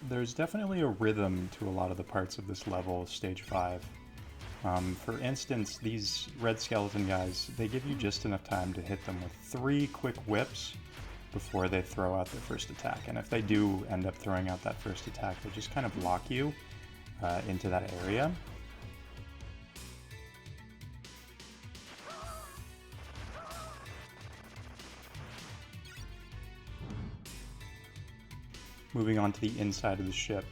There's definitely a rhythm to a lot of the parts of this level, stage 5. For instance, these red skeleton guys, they give you just enough time to hit them with 3 quick whips before they throw out their first attack. And if they do end up throwing out that first attack, they just kind of lock you into that area. Moving on to the inside of the ship,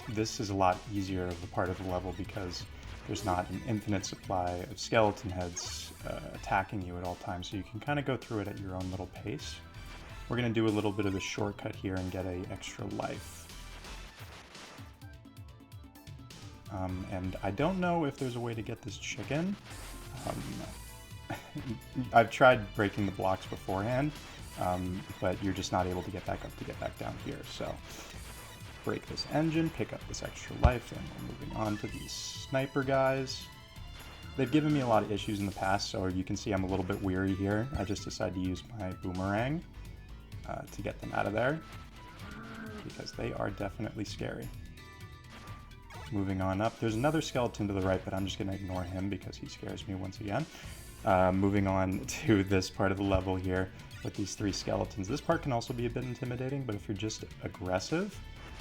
this is a lot easier of a part of the level because there's not an infinite supply of skeleton heads attacking you at all times, so you can kind of go through it at your own little pace. We're going to do a little bit of a shortcut here and get an extra life. And I don't know if there's a way to get this chicken. I've tried breaking the blocks beforehand, but you're just not able to get back up to get back down here. So break this engine, pick up this extra life, and we're moving on to these sniper guys. They've given me a lot of issues in the past, so you can see I'm a little bit weary here. I just decided to use my boomerang to get them out of there, because they are definitely scary. Moving on up, there's another skeleton to the right, but I'm just going to ignore him because he scares me once again. Moving on to this part of the level here with these 3 skeletons. This part can also be a bit intimidating, but if you're just aggressive,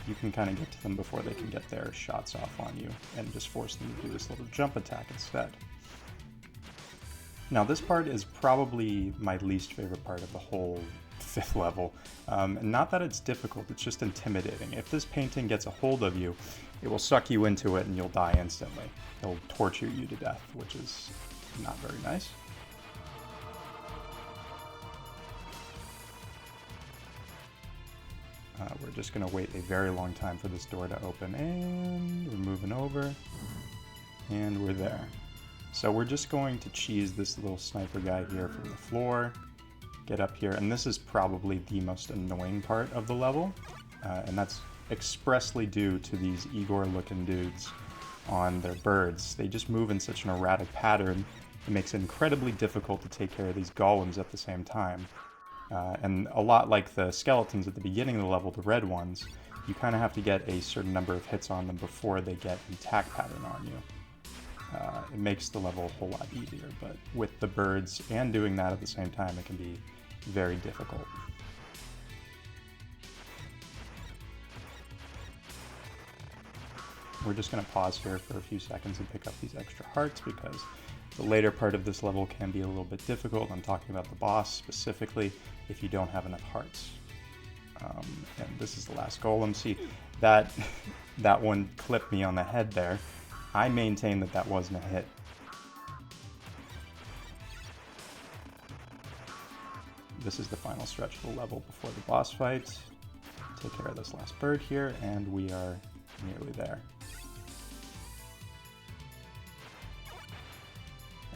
you can kind of get to them before they can get their shots off on you and just force them to do this little jump attack instead. Now this part is probably my least favorite part of the whole 5th level. Not that it's difficult, it's just intimidating. If this painting gets a hold of you, it will suck you into it and you'll die instantly. It'll torture you to death, which is not very nice. We're just going to wait a very long time for this door to open, and we're moving over, and we're there. So we're just going to cheese this little sniper guy here from the floor, get up here, and this is probably the most annoying part of the level, and that's expressly due to these Igor-looking dudes on their birds. They just move in such an erratic pattern, it makes it incredibly difficult to take care of these golems at the same time. And a lot like the skeletons at the beginning of the level, the red ones, you kind of have to get a certain number of hits on them before they get an attack pattern on you. It makes the level a whole lot easier, but with the birds and doing that at the same time, it can be very difficult. We're just going to pause here for a few seconds and pick up these extra hearts because the later part of this level can be a little bit difficult. I'm talking about the boss specifically if you don't have enough hearts. And this is the last golem. See, that one clipped me on the head there. I maintain that that wasn't a hit. This is the final stretch of the level before the boss fight. Take care of this last bird here, and we are nearly there.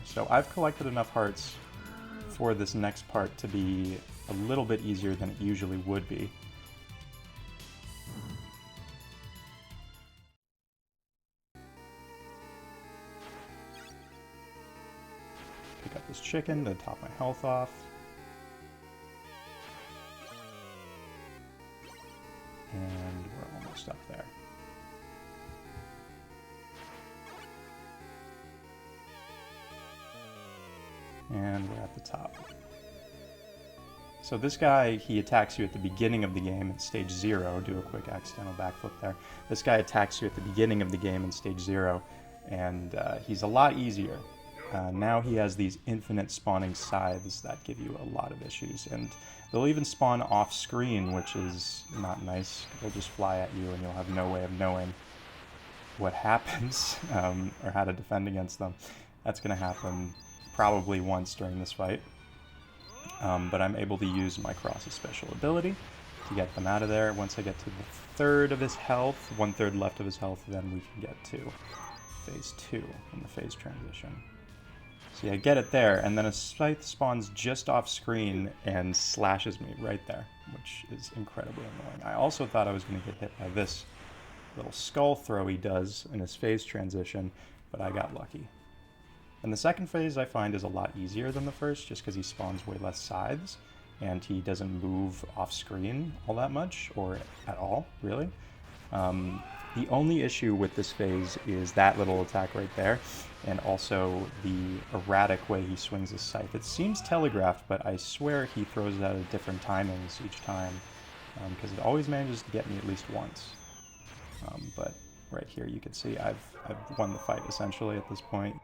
So I've collected enough hearts for this next part to be a little bit easier than it usually would be. Pick up this chicken to top my health off. And we're almost up there. And we're at the top. So this guy, he attacks you at the beginning of the game in stage 0. Do a quick accidental backflip there. This guy attacks you at the beginning of the game in stage 0, and he's a lot easier. Now he has these infinite spawning scythes that give you a lot of issues, and they'll even spawn off screen, which is not nice. They'll just fly at you and you'll have no way of knowing what happens or how to defend against them. That's going to happen probably once during this fight, but I'm able to use my Cross's special ability to get them out of there. Once I get to the 1/3 of his health, 1/3 left of his health, then we can get to phase 2 in the phase transition. So yeah, get it there, and then a scythe spawns just off screen and slashes me right there, which is incredibly annoying. I also thought I was going to get hit by this little skull throw he does in his phase transition, but I got lucky. And the second phase I find is a lot easier than the first, just because he spawns way less scythes, and he doesn't move off screen all that much, or at all, really. The only issue with this phase is that little attack right there, and also the erratic way he swings his scythe. It seems telegraphed, but I swear he throws it out at different timings each time, because it always manages to get me at least once. But right here you can see I've won the fight essentially at this point.